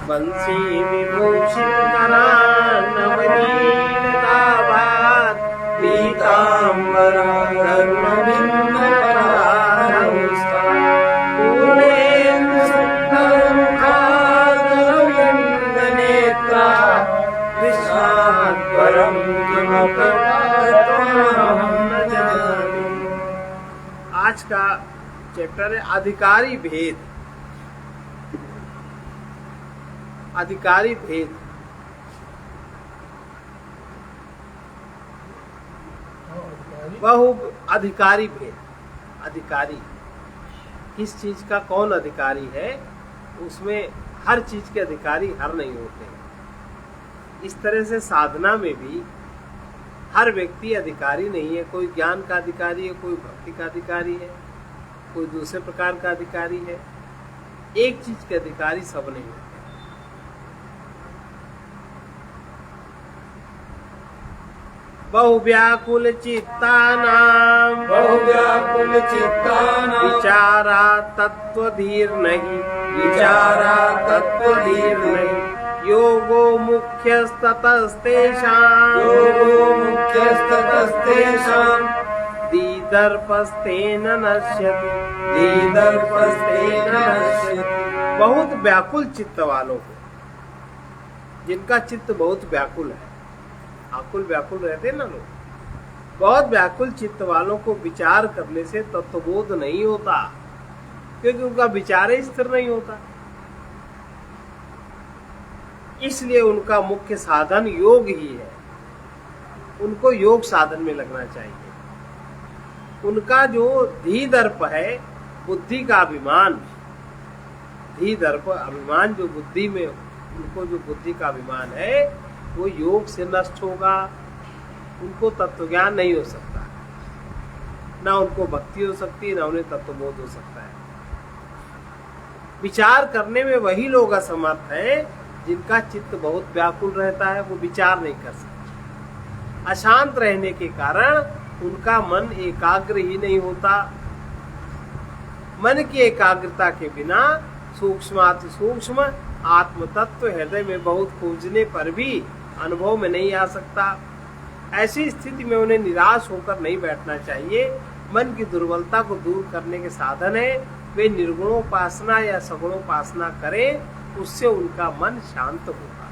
बंसी विभूषित करान नवनीताभात पीतांबरं धर्मबिम्बकरानं पूर्णेन्दु सुन्दरं कादरविन्दनेत्रा कृष्णात् परं किमपि न जाने। आज का चैप्टर है अधिकारी भेद। अधिकारी भेद, बहु अधिकारी भेद। अधिकारी किस चीज का कौन अधिकारी है, उसमें हर चीज के अधिकारी हर नहीं होते हैं। इस तरह से साधना में भी हर व्यक्ति अधिकारी नहीं है। कोई ज्ञान का अधिकारी है, कोई भक्ति का अधिकारी है, कोई दूसरे प्रकार का अधिकारी है। एक चीज के अधिकारी सब नहीं होते। बहुव्याकुल चित्तानां विचारा तत्वधीर नहीं, विचारा तत्वधीर नहीं। योगो मुख्यस्ततस्तेषां दीदर्पस्तेन नश्यति, दीदर्पस्तेन नश्यति। बहुत व्याकुल चित्त वालों को, जिनका चित्त बहुत व्याकुल है, आकुल व्याकुल रहते ना लोग, बहुत व्याकुल चित्त वालों को विचार करने से तत्वबोध नहीं होता, क्योंकि उनका विचार ही स्थिर नहीं होता। इसलिए उनका मुख्य साधन योग ही है। उनको योग साधन में लगना चाहिए। उनका जो धी दर्प है, बुद्धि का अभिमान, धी दर्प अभिमान जो बुद्धि में, उनको जो बुद्धि का अभिमान है वो योग से नष्ट होगा। उनको तत्व ज्ञान नहीं हो सकता, ना उनको भक्ति हो सकती है, ना उन्हें तत्वबोध हो सकता है। विचार करने में वही लोग असमर्थ हैं जिनका चित्त बहुत व्याकुल रहता है, वो विचार नहीं कर सकते। अशांत रहने के कारण उनका मन एकाग्र ही नहीं होता। मन की एकाग्रता के बिना सूक्ष्माति सूक्ष्म आत्म तत्व हृदय में बहुत खोजने पर भी अनुभव में नहीं आ सकता। ऐसी स्थिति में उन्हें निराश होकर नहीं बैठना चाहिए। मन की दुर्बलता को दूर करने के साधन है वे निर्गुणोपासना या सगुणोपासना करें, उससे उनका मन शांत होगा।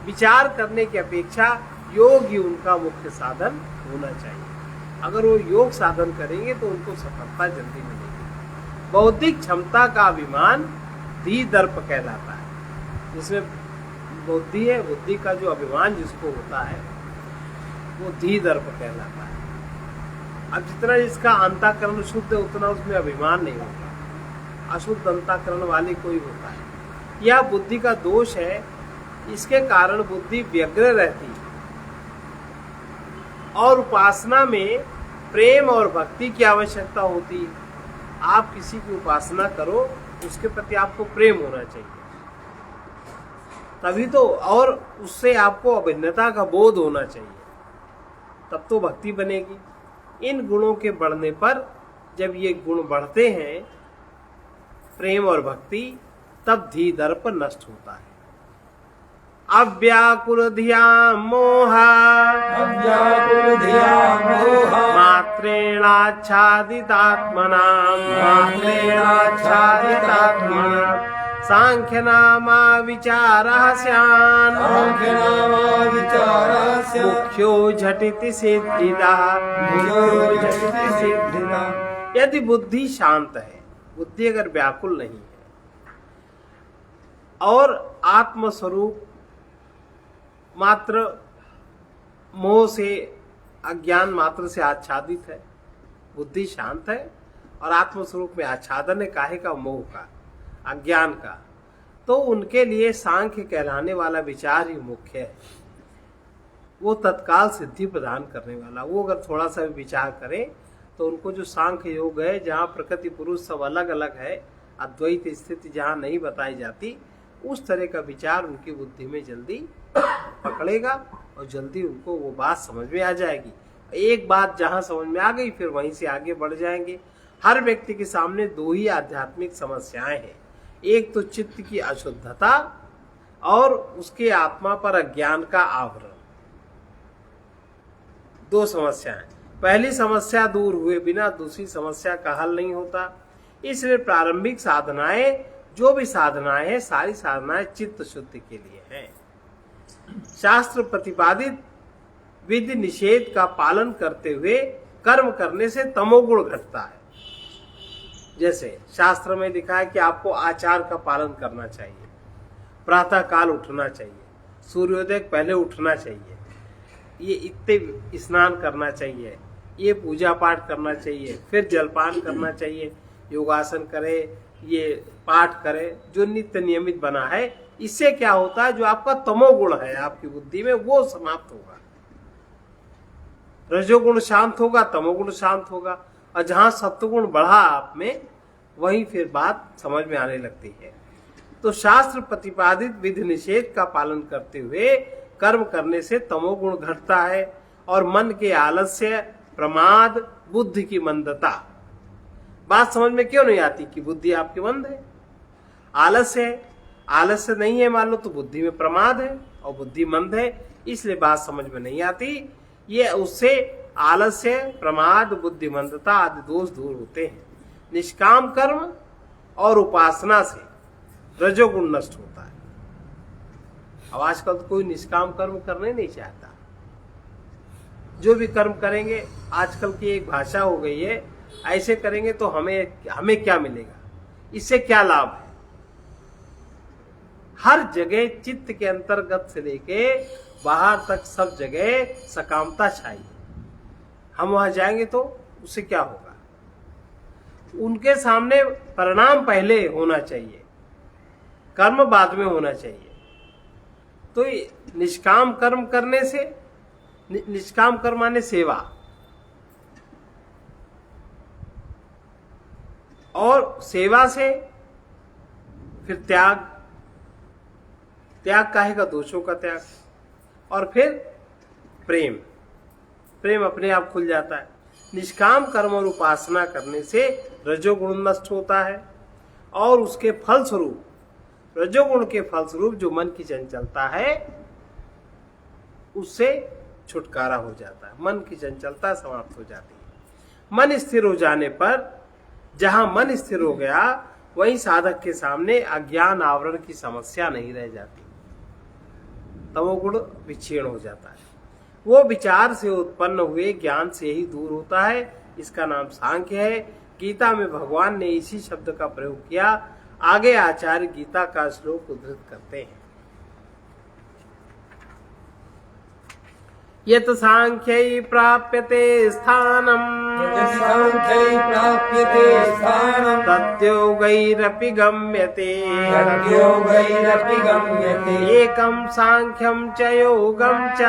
विचार करने की अपेक्षा योग ही उनका मुख्य साधन होना चाहिए। अगर वो योग साधन करेंगे तो उनको सफलता जल्दी मिलेगी। बौद्धिक क्षमता का अभिमान धी दर्प कहलाता है। जिसमें बुद्धि है, बुद्धि का जो अभिमान जिसको होता है वो धी दर्प कहलाता है। अब जितना जिसका अंतःकरण शुद्ध है उतना उसमें अभिमान नहीं होता। अशुद्ध अंतःकरण वाली कोई होता है। यह बुद्धि का दोष है। इसके कारण बुद्धि व्यग्र रहती है और उपासना में प्रेम और भक्ति की आवश्यकता होती है। आप किसी की उपासना करो, उसके प्रति आपको प्रेम होना चाहिए, तभी तो, और उससे आपको अभिन्नता का बोध होना चाहिए, तब तो भक्ति बनेगी। इन गुणों के बढ़ने पर, जब ये गुण बढ़ते हैं, प्रेम और भक्ति, तब धी दर्प नष्ट होता है। अव्याकुल धिया मोहा मात्रेणाच्छादितात्मनां सांख्य नामा विचारः स्यान् मुख्यो झटिति सिद्धिदा। यदि बुद्धि शांत है, बुद्धि अगर व्याकुल नहीं है और आत्मस्वरूप मात्र मोह से, अज्ञान मात्र से आच्छादित है, बुद्धि शांत है और आत्मस्वरूप में आच्छादन है, काहे का? मोह का, अज्ञान का, तो उनके लिए सांख्य कहलाने वाला विचार ही मुख्य है। वो तत्काल सिद्धि प्रदान करने वाला। वो अगर थोड़ा सा भी विचार करें तो उनको जो सांख्य योग है, जहाँ प्रकृति पुरुष सब अलग अलग है, अद्वैत स्थिति जहाँ नहीं बताई जाती, उस तरह का विचार उनकी बुद्धि में जल्दी पकड़ेगा और जल्दी उनको वो बात समझ में आ जाएगी। एक बात जहाँ समझ में आ गई फिर वहीं से आगे बढ़ जाएंगे। हर व्यक्ति के सामने दो ही आध्यात्मिक समस्याएं हैं। एक तो चित्त की अशुद्धता और उसके आत्मा पर अज्ञान का आवरण। दो समस्याएं। पहली समस्या दूर हुए बिना दूसरी समस्या का हल नहीं होता। इसलिए प्रारंभिक साधनाएं, जो भी साधनाएं हैं, सारी साधनाएं चित्त शुद्धि के लिए हैं। शास्त्र प्रतिपादित विधि निषेध का पालन करते हुए कर्म करने से तमोगुण घटता है। जैसे शास्त्र में लिखा है कि आपको आचार का पालन करना चाहिए, प्रातः काल उठना चाहिए, सूर्योदय पहले उठना चाहिए, ये इतने स्नान करना चाहिए, ये पूजा पाठ करना चाहिए, फिर जलपान करना चाहिए, योगासन करे, ये पाठ करे, जो नित्य नियमित बना है। इससे क्या होता है, जो आपका तमोगुण है आपकी बुद्धि में वो समाप्त होगा, रजोगुण शांत होगा, तमोगुण शांत होगा, और जहां सत्वगुण बढ़ा आप में वहीं फिर बात समझ में आने लगती है। तो शास्त्र प्रतिपादित विधि निषेध का पालन करते हुए कर्म करने से तमोगुण घटता है और मन के आलस्य, प्रमाद, बुद्धि की मंदता। बात समझ में क्यों नहीं आती कि बुद्धि आपकी मंद है, आलस्य है, आलस्य नहीं है मान लो तो बुद्धि में प्रमाद है और बुद्धि मंद है, इसलिए बात समझ में नहीं आती। ये उससे आलस्य, प्रमाद, बुद्धिमंदता आदि दोष दूर होते हैं। निष्काम कर्म और उपासना से रजोगुण नष्ट होता है। अब आजकल तो कोई निष्काम कर्म करने नहीं चाहता। जो भी कर्म करेंगे, आजकल की एक भाषा हो गई है, ऐसे करेंगे तो हमें क्या मिलेगा, इससे क्या लाभ है। हर जगह चित्त के अंतर्गत से लेके बाहर तक सब जगह सकामता छाई। हम वहां जाएंगे तो उससे क्या होगा, उनके सामने परिणाम पहले होना चाहिए, कर्म बाद में होना चाहिए। तो निष्काम कर्म करने से, निष्काम कर्म माने सेवा, और सेवा से फिर त्याग, त्याग काहे का, दोषों का त्याग, और फिर प्रेम, प्रेम अपने आप खुल जाता है। निष्काम कर्म और उपासना करने से रजोगुण नष्ट होता है और उसके फलस्वरूप, रजोगुण के फलस्वरूप जो मन की चंचलता है उससे छुटकारा हो जाता है, मन की चंचलता समाप्त हो जाती है। मन स्थिर हो जाने पर, जहां मन स्थिर हो गया वहीं साधक के सामने अज्ञान आवरण की समस्या नहीं रह जाती, तमोगुण विक्षीण हो जाता है। वो विचार से उत्पन्न हुए ज्ञान से ही दूर होता है। इसका नाम सांख्य है। गीता में भगवान ने इसी शब्द का प्रयोग किया। आगे आचार्य गीता का श्लोक उद्धृत करते हैं। यत सांख्यै प्राप्यते स्थानम् तद्योगैरपि गम्यते एकं सांख्यं च योगं च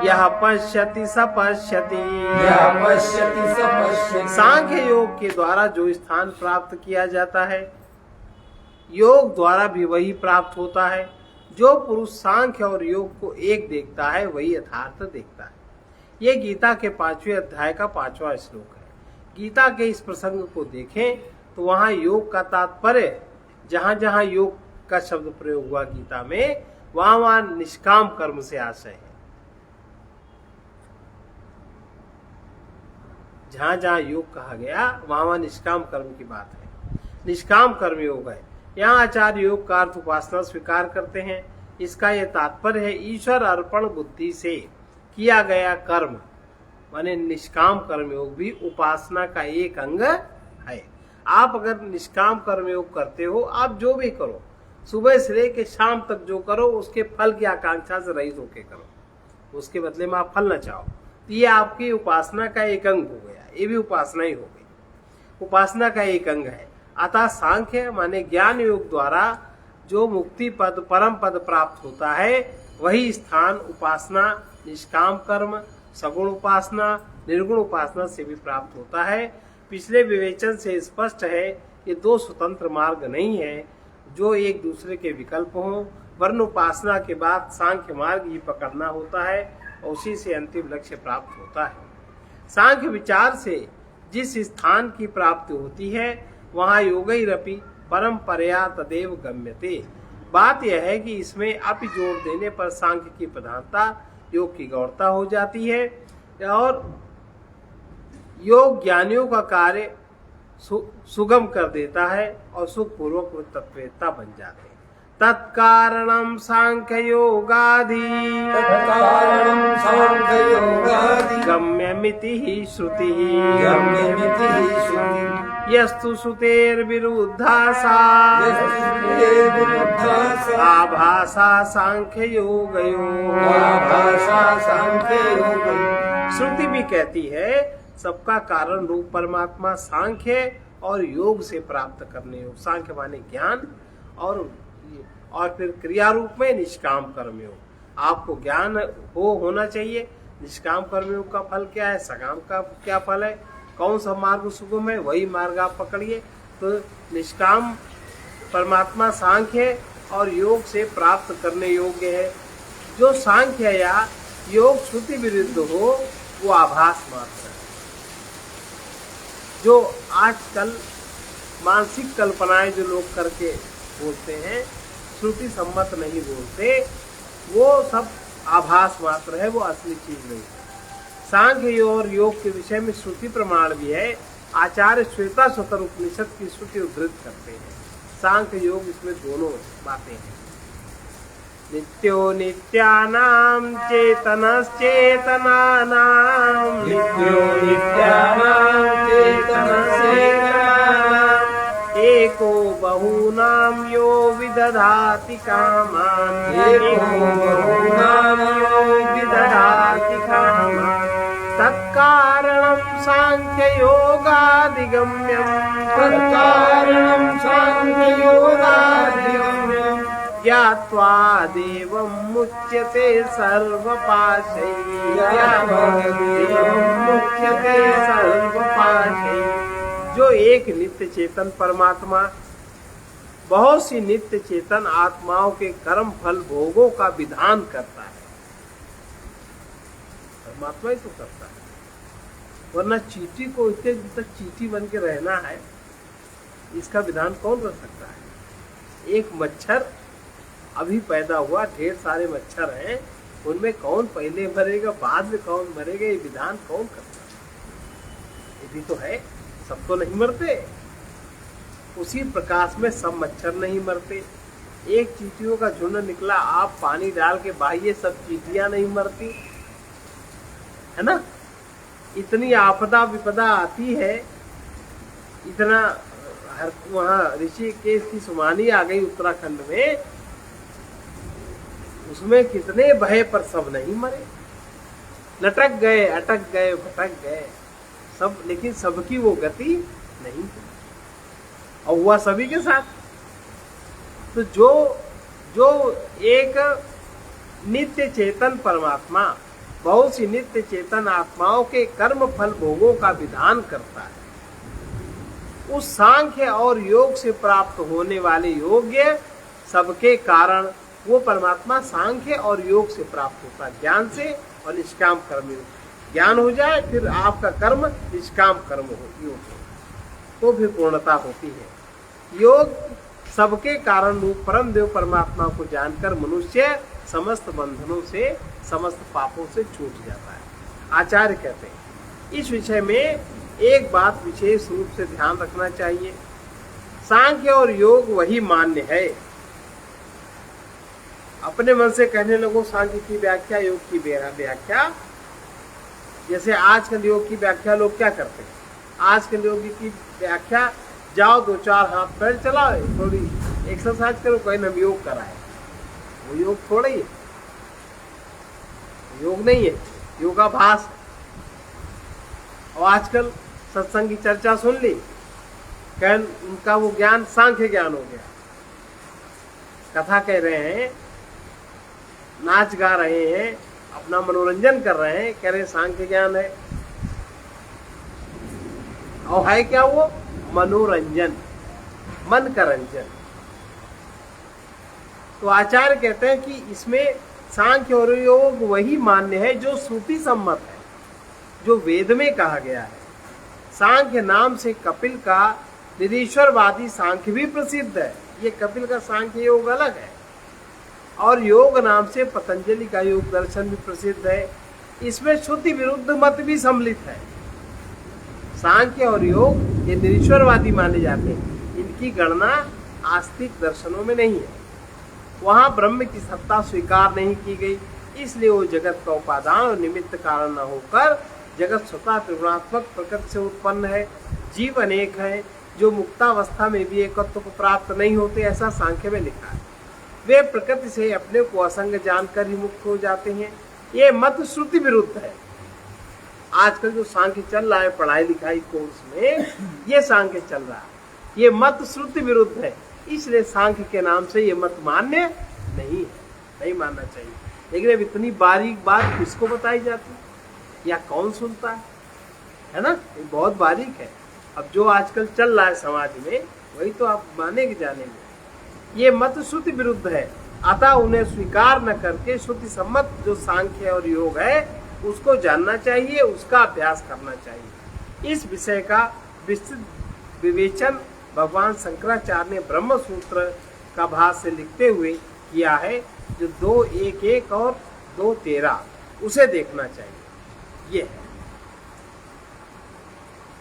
यः पश्यति स पश्यति। सांख्य योग के द्वारा जो स्थान प्राप्त किया जाता है, योग द्वारा भी वही प्राप्त होता है। जो पुरुष सांख्य और योग को एक देखता है वही यथार्थ देखता है। ये गीता के 5वें अध्याय का 5वां श्लोक है। गीता के इस प्रसंग को देखें तो वहां योग का तात्पर्य, जहां जहां योग का शब्द प्रयोग हुआ गीता में, वहां वहां निष्काम कर्म से आशय है। जहां जहां योग कहा गया वहां वहां निष्काम कर्म की बात है। निष्काम कर्म योग है। यहाँ आचार्य योग का अर्थ उपासना स्वीकार करते हैं। इसका यह तात्पर्य है ईश्वर अर्पण बुद्धि से किया गया कर्म, माने निष्काम कर्म योग भी उपासना का एक अंग है। आप अगर निष्काम कर्म योग करते हो, आप जो भी करो, सुबह से लेकर शाम तक जो करो, उसके फल की आकांक्षा से रहित होकर करो, उसके बदले में आप फल न चाहो, तो ये आपकी उपासना का एक अंग हो गया। ये भी उपासना ही हो गई, उपासना का एक अंग है। अतः सांख्य माने ज्ञान योग द्वारा जो मुक्ति पद, परम पद प्राप्त होता है, वही स्थान उपासना, निष्काम कर्म, सगुण उपासना, निर्गुण उपासना से भी प्राप्त होता है। पिछले विवेचन से स्पष्ट है ये दो स्वतंत्र मार्ग नहीं है जो एक दूसरे के विकल्प हों, वर्ण उपासना के बाद सांख्य मार्ग ही पकड़ना होता है और उसी से अंतिम लक्ष्य प्राप्त होता है। सांख्य विचार से जिस स्थान की प्राप्ति होती है वहां योगैरपि परंपरया तदेव गम्यते। बात यह है कि इसमें अपि जोड़ देने पर सांख्य की प्रधानता, योग की गौरता हो जाती है और योग ज्ञानियों का कार्य सुगम कर देता है और सुखपूर्वक तत्ववेत्ता बन जाते हैं। तत्कारणं सांख्ययोगादि गम्यमिति ही श्रुति यस्तु श्रुतेर्विरुद्धा सा आभासा सांख्ययोगयोः। श्रुति भी कहती है सबका कारण रूप परमात्मा सांख्य और योग से प्राप्त करने योग। सांख्य माने ज्ञान और फिर क्रिया रूप में निष्काम कर्मयोग। आपको ज्ञान होना चाहिए। निष्काम कर्मयोग का फल क्या है, सकाम का क्या फल है, कौन सा मार्ग सुगम है, वही मार्ग आप पकड़िए। तो निष्काम परमात्मा सांख्य और योग से प्राप्त करने योग्य है। जो सांख्य या योग श्रुति विरुद्ध हो वो आभास मात्र है। जो आजकल मानसिक कल्पनाएं जो लोग करके बोलते हैं, श्रुति सम्मत नहीं बोलते, वो सब आभास मात्र है, वो असली चीज नहीं है। सांख्य और योग के विषय में श्रुति प्रमाण भी है। आचार्य श्वेताश्वतर उपनिषद की श्रुति उद्धृत करते हैं। सांख्य योग इसमें दोनों बातें हैं। नित्यो नित्यानां चेतनश्चेतनानां एको बहूनां यो विदधाति कामान् तत्कारणं सांख्ययोगादिगम्यम् ज्ञात्वा देवं मुच्यते सर्वपाशैः। जो एक नित्य चेतन परमात्मा बहुत सी नित्य चेतन आत्माओं के कर्म फल भोगों का विधान करता है, परमात्मा ही तो करता है। वरना चींटी को इतने दिन तक चींटी बन के रहना है, इसका विधान कौन कर सकता है। एक मच्छर अभी पैदा हुआ, ढेर सारे मच्छर हैं, उनमें कौन पहले मरेगा बाद में कौन मरेगा, ये विधान कौन करता है। ये भी तो है, सब तो नहीं मरते। उसी प्रकाश में सब मच्छर नहीं मरते। एक चींटियों का झुंड निकला, आप पानी डाल के बाहिए, सब चींटियां नहीं मरती है ना। इतनी आपदा विपदा आती है, इतना वहाँ ऋषिकेश की सुमानी आ गई उत्तराखंड में, उसमें कितने भय पर सब नहीं मरे, लटक गए, अटक गए, भटक गए सब, लेकिन सबकी वो गति नहीं थी और हुआ सभी के साथ। तो जो एक नित्य चेतन परमात्मा बहुत सी नित्य चेतन आत्माओं के कर्म फल भोगों का विधान करता है, उस सांख्य और योग से प्राप्त होने वाले योग्य सबके कारण वो परमात्मा सांख्य और योग से प्राप्त होता है, ज्ञान से और निष्काम कर्म। ज्ञान हो जाए फिर आपका कर्म निष्काम कर्म हो, योग हो, तो फिर पूर्णता होती है। योग सबके कारण रूप परम देव परमात्मा को जानकर मनुष्य समस्त बंधनों से, समस्त पापों से छूट जाता है। आचार्य कहते हैं इस विषय में एक बात विशेष रूप से ध्यान रखना चाहिए। सांख्य और योग वही मान्य है। अपने मन से कहने लगो सांख्य की व्याख्या, योग की व्याख्या। जैसे आजकल योग की व्याख्या लोग क्या करते हैं, आजकल योग की व्याख्या, जाओ दो चार हाथ पैर चलाओ, थोड़ी एक्सरसाइज करो, कोई हम योग कराए। वो योग थोड़ा ही है, योग नहीं है, योगाभास है। और आजकल सत्संग की चर्चा सुन ली, कह उनका वो ज्ञान सांख्य ज्ञान हो गया, कथा कह रहे हैं, नाच गा रहे हैं, अपना मनोरंजन कर रहे हैं, कह रहे सांख्य ज्ञान है। और है क्या वो? मनोरंजन, मन का रंजन। तो आचार्य कहते हैं कि इसमें सांख्य और योग वही मान्य है जो श्रुति सम्मत है, जो वेद में कहा गया है। सांख्य नाम से कपिल का निरीश्वरवादी सांख्य भी प्रसिद्ध है। ये कपिल का सांख्य योग अलग है, और योग नाम से पतंजलि का योग दर्शन भी प्रसिद्ध है। इसमें श्रुति विरुद्ध मत भी सम्मिलित है। सांख्य और योग ये निरीश्वरवादी माने जाते हैं। इनकी गणना आस्तिक दर्शनों में नहीं है। वहां ब्रह्म की सत्ता स्वीकार नहीं की गई, इसलिए वो जगत का उपादान और निमित्त कारण न होकर जगत स्वतः त्रिगुणात्मक प्रकृति से उत्पन्न है। जीव अनेक है, जो मुक्तावस्था में भी एकत्व को प्राप्त नहीं होते, ऐसा सांख्य में लिखा है। वे प्रकृति से अपने को असंग जानकर ही मुक्त हो जाते हैं। ये मत श्रुति विरुद्ध है। आजकल जो सांख्य चल रहा है पढ़ाई लिखाई कोर्स में, ये सांख्य चल रहा है, ये मत श्रुति विरुद्ध है। इसलिए सांख्य के नाम से ये मत मान्य नहीं है, नहीं मानना चाहिए। लेकिन अब इतनी बारीक बात किसको बताई जाती है या कौन सुनता है ना? ये बहुत बारीक है। अब जो आजकल चल रहा है समाज में, वही तो आप मानेंगे जानेंगे। ये मत श्रुति विरुद्ध है, अतः उन्हें स्वीकार न करके श्रुति सम्मत जो सांख्य और योग है उसको जानना चाहिए, उसका अभ्यास करना चाहिए। इस विषय का विस्तृत विवेचन भगवान शंकराचार्य ने ब्रह्म सूत्र का भाष्य लिखते हुए किया है, जो 2:1:1 और 2:13 उसे देखना चाहिए। ये है,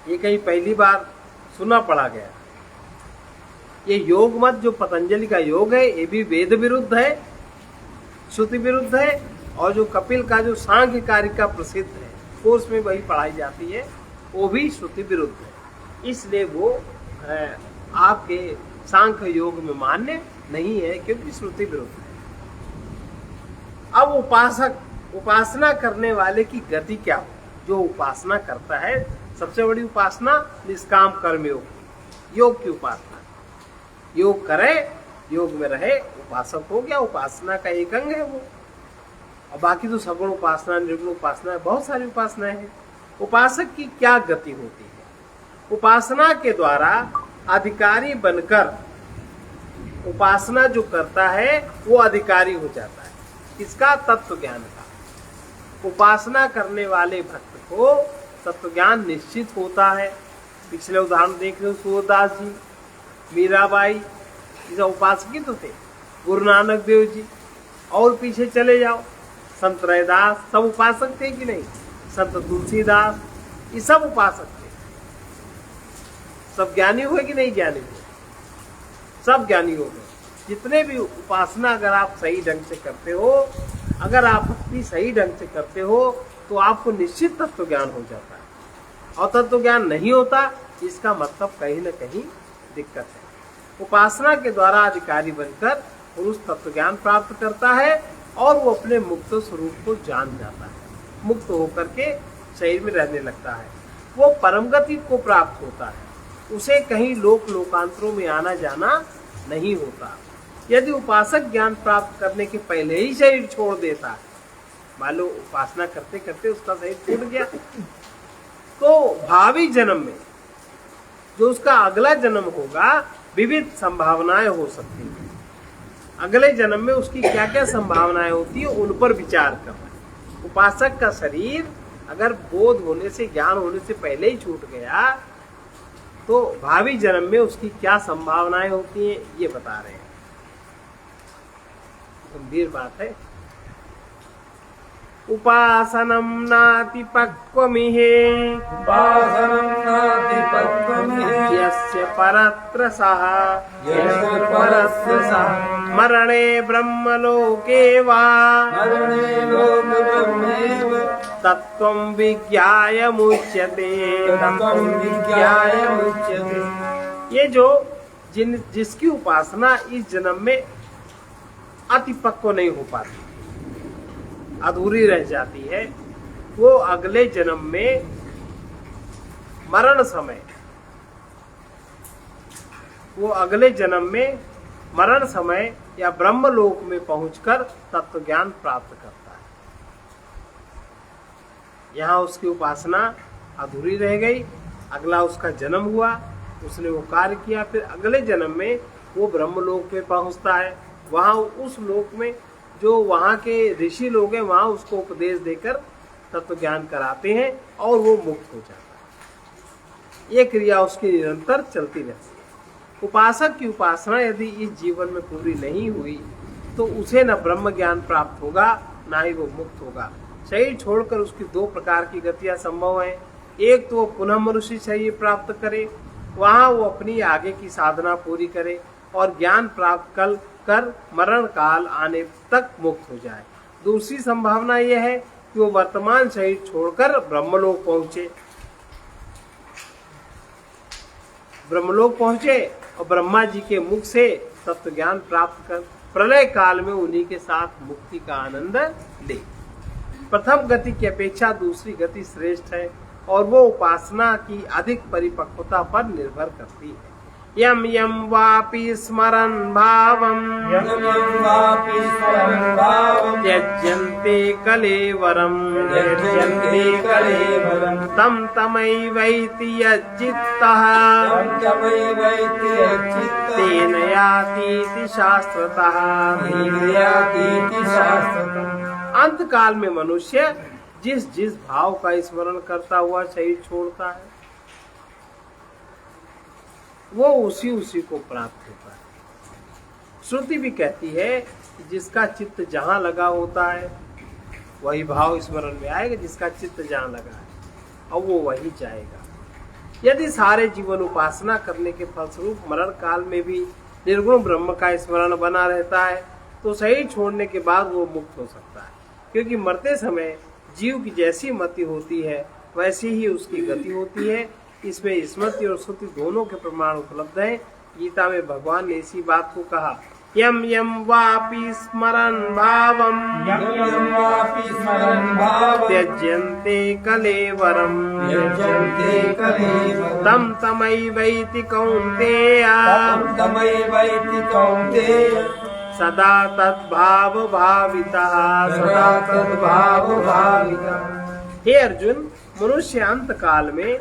ये कहीं पहली बार सुना पड़ा गया। ये योग मत जो पतंजलि का योग है, ये भी वेद विरुद्ध है, श्रुति विरुद्ध है, और जो कपिल का जो सांख्य कारिका प्रसिद्ध है, कोर्स में वही पढ़ाई जाती है, वो भी श्रुति विरुद्ध है। इसलिए वो आपके सांख्य योग में मान्य नहीं है, क्योंकि श्रुति विरुद्ध है। अब उपासना करने वाले की गति क्या हो? जो उपासना करता है, सबसे बड़ी उपासना निष्काम कर्म योग की उपासना। योग करे, योग में रहे, उपासक हो गया। उपासना का एक अंग है वो। और बाकी तो सगुण उपासना, निर्गुण उपासना, बहुत सारी उपासनाएं हैं। उपासक की क्या गति होती है? उपासना के द्वारा अधिकारी बनकर उपासना जो करता है वो अधिकारी हो जाता है। किसका? तत्व ज्ञान का। उपासना करने वाले भक्त को तत्व ज्ञान निश्चित होता है। पिछले उदाहरण देख रहे हो, सूरदास जी, मीराबाई, ये सब उपासक ही तो थे। गुरु नानक देव जी, और पीछे चले जाओ, संत रैदास, सब उपासक थे कि नहीं? संत तुलसीदास, ये सब उपासक थे। सब ज्ञानी हुए कि नहीं ज्ञानी हुए? सब ज्ञानी हो गए। जितने भी उपासना अगर आप सही ढंग से करते हो, अगर आप भक्ति सही ढंग से करते हो, तो आपको निश्चित तत्व ज्ञान हो जाता है। और तत्व ज्ञान नहीं होता, इसका मतलब कहीं न कहीं दिक्कत है। उपासना के द्वारा अधिकारी बनकर पुरुष तत्व ज्ञान प्राप्त करता है, और वो अपने मुक्त स्वरूप को जान जाता है। मुक्त होकर के शरीर में रहने लगता है। वो परम गति को प्राप्त होता है। उसे कहीं लोकांतरों में आना जाना नहीं होता। यदि उपासक ज्ञान प्राप्त करने के पहले ही शरीर छोड़ देता है, मान लो उपासना करते करते उसका शरीर छूट गया, तो भावी जन्म में जो उसका अगला जन्म होगा, विविध संभावनाएं हो सकती हैं। अगले जन्म में उसकी क्या क्या संभावनाएं होती है, उन पर विचार करना। उपासक का शरीर अगर बोध होने से, ज्ञान होने से पहले ही छूट गया, तो भावी जन्म में उसकी क्या संभावनाएं होती हैं, ये बता रहे हैं। गंभीर बात है। उपासनम नाति पक्वमिहे, उपासनं नाति पक्वमिहे, यस्य परत्र सः, यस्य परत्र सः, मरणे ब्रह्मलोके वा, मरणे लोक ब्रह्मेव, तत्त्वं विज्ञाय मुच्यते। तत्त्वं विज्ञाय मुच्यते। ये जो जिसकी उपासना इस जन्म में अति पक्व नहीं हो पाती, अधूरी रह जाती है, वो अगले जन्म में मरण समय या ब्रह्मलोक में पहुंचकर तत्व ज्ञान प्राप्त करता है। यहाँ उसकी उपासना अधूरी रह गई, अगला उसका जन्म हुआ, उसने वो कार्य किया, फिर अगले जन्म में वो ब्रह्मलोक में पहुंचता है। वहाँ उस लोक में जो वहाँ के ऋषि लोग हैं, वहाँ उसको उपदेश देकर तत्व ज्ञान कराते हैं, और वो मुक्त हो जाता है। ये क्रिया उसकी निरंतर चलती रहती है। उपासक की उपासना यदि इस जीवन में पूरी नहीं हुई तो उसे न ब्रह्म ज्ञान प्राप्त होगा, ना ही वो मुक्त होगा। शरीर छोड़कर उसकी दो प्रकार की गतियां संभव हैं। एक तो वो पुनः मनुष्य शरीर प्राप्त करे, वहां वो अपनी आगे की साधना पूरी करे और ज्ञान प्राप्त कर मरण काल आने तक मुक्त हो जाए। दूसरी संभावना यह है कि वो वर्तमान शरीर छोड़कर ब्रह्मलोक पहुंचे और ब्रह्मा जी के मुख से तत्व ज्ञान प्राप्त कर प्रलय काल में उन्हीं के साथ मुक्ति का आनंद ले। प्रथम गति की अपेक्षा दूसरी गति श्रेष्ठ है और वो उपासना की अधिक परिपक्वता पर निर्भर करती है। यम यम वापि स्मरन् भावम् त्यज्यन्ते कलेवरम् तं तमैवैति यच्चित्तः तेन यातीति शास्त्रतः। अंत काल में मनुष्य जिस जिस भाव का स्मरण करता हुआ शरीर छोड़ता है वो उसी उसी को प्राप्त होता है। श्रुति भी कहती है कि जिसका चित्त जहां लगा होता है वही भाव स्मरण में आएगा, जिसका चित्त जहां लगा है और वो वही जाएगा। यदि सारे जीवन उपासना करने के फलस्वरूप मरण काल में भी निर्गुण ब्रह्म का स्मरण बना रहता है तो शरीर छोड़ने के बाद वो मुक्त हो सकता है, क्योंकि मरते समय जीव की जैसी मति होती है वैसी ही उसकी गति होती है। इसमें स्मृति और श्रुति दोनों के प्रमाण उपलब्ध हैं। गीता में भगवान ने इसी बात को कहा, यम यम वापि स्मरन् भावम् त्यज्यन्ते कलेवरम् तं तमैवैति कौन्तेय सदा तद्भाव भावितः। हे अर्जुन, मनुष्य अंत काल में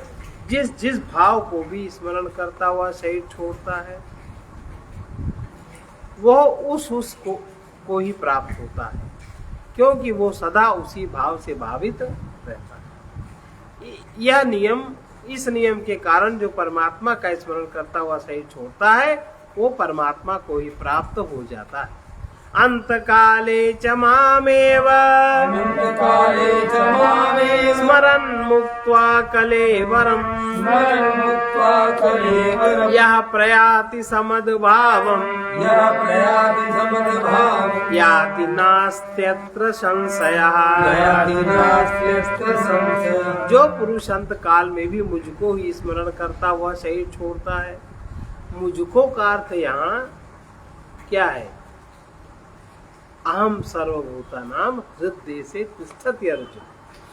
जिस जिस भाव को भी स्मरण करता हुआ शरीर छोड़ता है वह उस को ही प्राप्त होता है, क्योंकि वो सदा उसी भाव से भावित रहता है। इस नियम के कारण जो परमात्मा का स्मरण करता हुआ शरीर छोड़ता है वो परमात्मा को ही प्राप्त हो जाता है। अंत काले च मामेव स्मरन् मुक्त्वा कलेवरम् यः प्रयाति समद्भावम् याति नास्त्यत्र संशयः। जो पुरुष अंत काल में भी मुझको ही स्मरण करता हुआ शरीर छोड़ता है, मुझको का अर्थ यहाँ क्या है? अहम सर्वभूतानाम हृदय से तिष्ठति अर्जुन।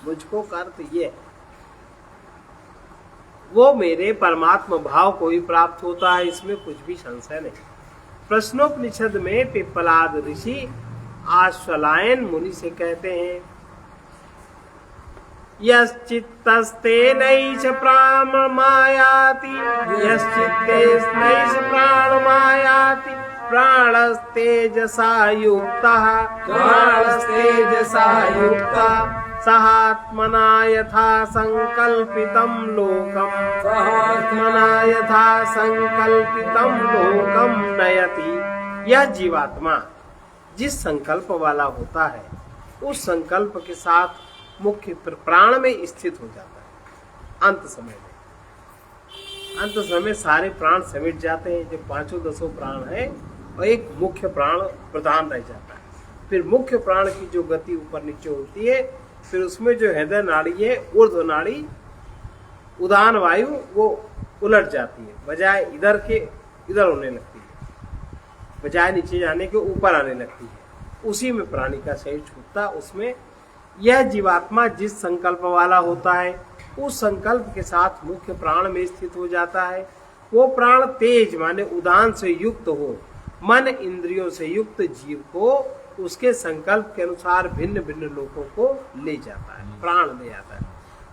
मुझको का अर्थ ये है वो मेरे परमात्मा भाव को ही प्राप्त होता है, इसमें कुछ भी संशय नहीं। प्रश्नोपनिषद में पिप्पलाद ऋषि आश्वलायन मुनि से कहते हैं, यश्चित्तस्तेनैष प्राणमायाति यश्चित्तेनैष प्राणमायाति प्राणस्तेजसा युक्तः सहात्मना यथा संकल्पितं लोकं नयति। यह जीवात्मा जिस संकल्प वाला होता है उस संकल्प के साथ मुख्य प्राण में स्थित हो जाता है। अंत समय सारे प्राण समेट जाते हैं, जो 5-10 प्राण है और एक मुख्य प्राण प्रधान रह जाता है। फिर मुख्य प्राण की जो गति ऊपर नीचे होती है, फिर उसमें जो हृदय नाड़ी है, ऊर्ध्व नाड़ी, उदान वायु वो उलट जाती है, बजाय इधर के इधर होने लगती है, बजाय नीचे जाने के ऊपर आने लगती है। उसी में प्राणी का शरीर छूटता, उसमें यह जीवात्मा जिस संकल्प वाला होता है उस संकल्प के साथ मुख्य प्राण में स्थित हो जाता है। वो प्राण तेज माने उदान से युक्त हो, मन इंद्रियों से युक्त जीव को उसके संकल्प के अनुसार भिन्न भिन्न लोकों को ले जाता है, प्राण ले जाता है।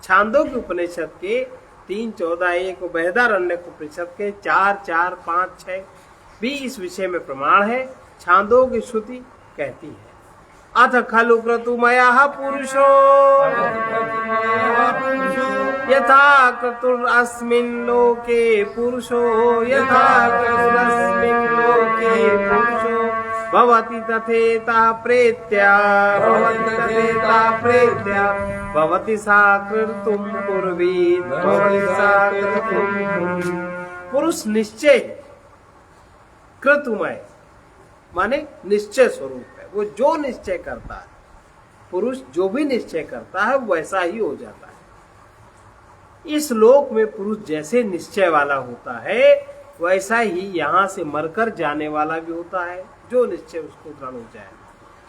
छांदोग्य उपनिषद के 3:14-1, बृहदारण्यक उपनिषद के 4:4-5-6 भी इस विषय में प्रमाण है। छांदोग्य श्रुति कहती है, अथ खलु क्रतुमयः पुरुषो यथा क्रतुरस्मिन् लोके पुरुषो यथा क्रतुरस्मिन् लोके पुरुषो भवति तथेता प्रेत्या भवति सा क्रतुं कुर्वीत् भवति सा क्रतुं कुर्वीत्। पुरुष निश्चय क्रतुमय माने निश्चय स्वरूप है, वो जो निश्चय करता है, पुरुष जो भी निश्चय करता है वैसा ही हो जाता है। इस लोक में पुरुष जैसे निश्चय वाला होता है वैसा ही यहाँ से मरकर जाने वाला भी होता है, जो निश्चय उसको दृढ़ हो जाए।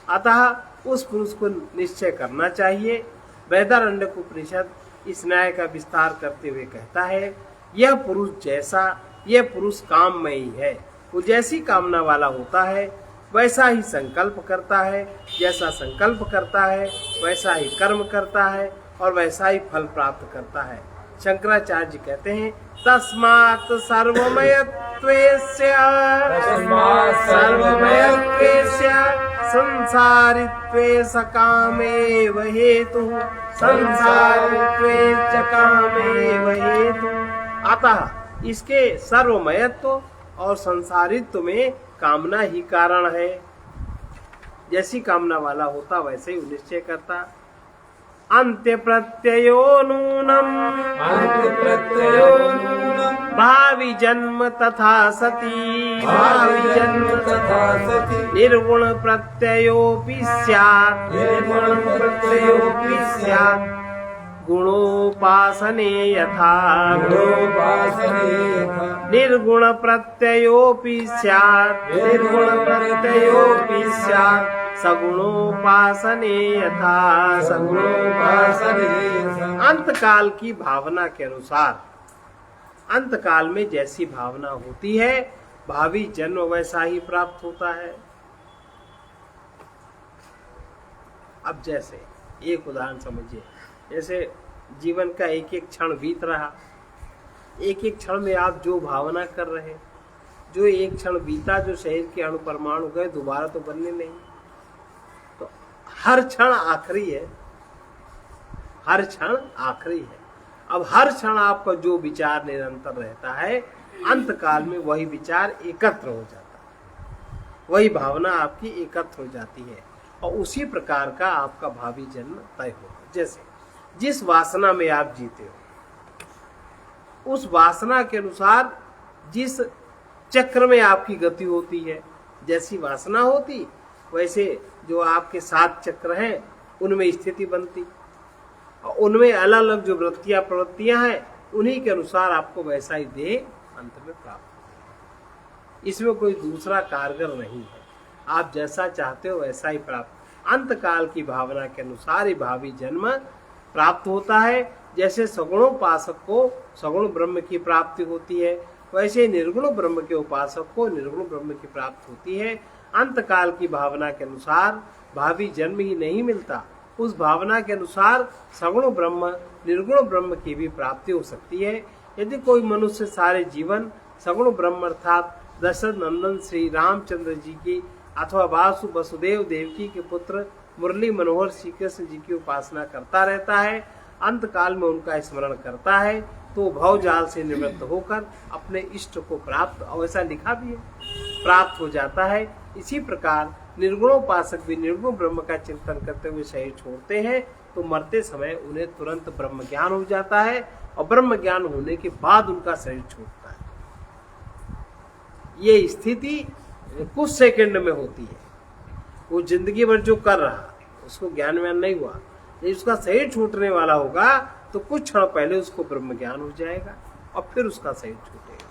अतः उस पुरुष को निश्चय करना चाहिए। वेदारण्यक उपनिषद इस न्याय का विस्तार करते हुए कहता है, यह पुरुष काममयी है, वो जैसी कामना वाला होता है वैसा ही संकल्प करता है, जैसा संकल्प करता है वैसा ही कर्म करता है और वैसा ही फल प्राप्त करता है। शंकराचार्य जी कहते हैं, तस्मात् सर्वमयत्वेस्य संसारित्वे सकामेव हेतुः संसारित्वे च कामेव हेतुः। अतः इसके सर्वमयत्व और संसारित्व में कामना ही कारण है। जैसी कामना वाला होता वैसे ही निश्चय करता। अंत्य प्रत्ययो नूनम भावी जन्म तथा सती निर्गुण प्रत्ययोपि स्यात् गुणोपासने यथा निर्गुण प्रत्ययोपि स्यात् सगुणोपासने यथा अंतकाल की भावना के अनुसार अंतकाल में जैसी भावना होती है भावी जन्म वैसा ही प्राप्त होता है। अब जैसे एक उदाहरण समझिए, जैसे जीवन का एक एक क्षण बीत रहा, एक एक क्षण में आप जो भावना कर रहे, जो एक क्षण बीता, जो शरीर के अणु परमाणु गए दोबारा तो बनने नहीं, तो हर क्षण आखिरी है, हर क्षण आखिरी है। अब हर क्षण आपका जो विचार निरंतर रहता है अंतकाल में वही विचार एकत्र हो जाता है, वही भावना आपकी एकत्र हो जाती है और उसी प्रकार का आपका भावी जन्म तय होगा। जैसे जिस वासना में आप जीते हो उस वासना के अनुसार जिस चक्र में आपकी गति होती है, जैसी वासना होती वैसे जो आपके 7 चक्र हैं उनमें स्थिति बनती और उनमें अलग अलग जो प्रवृत्तियां हैं उन्हीं के अनुसार आपको वैसा ही देह अंत में प्राप्त होता है। इसमें कोई दूसरा कारगर नहीं है, आप जैसा चाहते हो वैसा ही प्राप्त। अंतकाल की भावना के अनुसार ही भावी जन्म प्राप्त होता है। जैसे सगुणोपासक को सगुण ब्रह्म की प्राप्ति होती है वैसे निर्गुण ब्रह्म के उपासक को निर्गुण ब्रह्म की प्राप्ति होती है। अंतकाल की भावना के अनुसार भावी जन्म ही नहीं मिलता, उस भावना के अनुसार सगुण ब्रह्म निर्गुण ब्रह्म की भी प्राप्ति हो सकती है। यदि कोई मनुष्य सारे जीवन सगुण ब्रह्म अर्थात दशरथ नंदन श्री रामचंद्र जी की अथवा वासु वसुदेव देवकी के पुत्र मुरली मनोहर श्री कृष्ण जी की उपासना करता रहता है, अंतकाल में उनका स्मरण करता है तो भवजाल से निवृत्त होकर अपने इष्ट को प्राप्त, और ऐसा लिखा भी है, प्राप्त हो जाता है। इसी प्रकार निर्गुणोपासक भी निर्गुण ब्रह्म का चिंतन करते हुए शरीर छोड़ते हैं तो मरते समय उन्हें तुरंत ब्रह्म ज्ञान हो जाता है और ब्रह्म ज्ञान होने के बाद उनका शरीर छूटता है। ये स्थिति कुछ सेकंड में होती है। वो जिंदगी भर जो कर रहा उसको ज्ञान व्यान नहीं हुआ, यदि उसका शरीर छूटने वाला होगा तो कुछ क्षण पहले उसको ब्रह्म ज्ञान हो जाएगा और फिर उसका शरीर छूटेगा।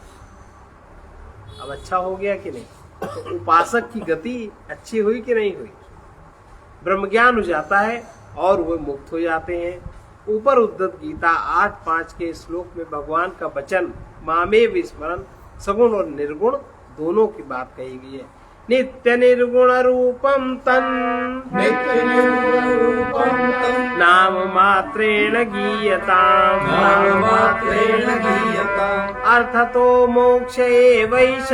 अब अच्छा हो गया कि नहीं? तो उपासक की गति अच्छी हुई कि नहीं हुई? ब्रह्म ज्ञान हो जाता है और वे मुक्त हो जाते हैं। ऊपर उद्धत गीता 8:5 के श्लोक में भगवान का वचन मामे विस्मरण सगुण और निर्गुण दोनों की बात कही गई है। नित्य निर्गुण रूपम तन नाम मात्रेण गीयताम् अर्थतो मोक्ष एवैष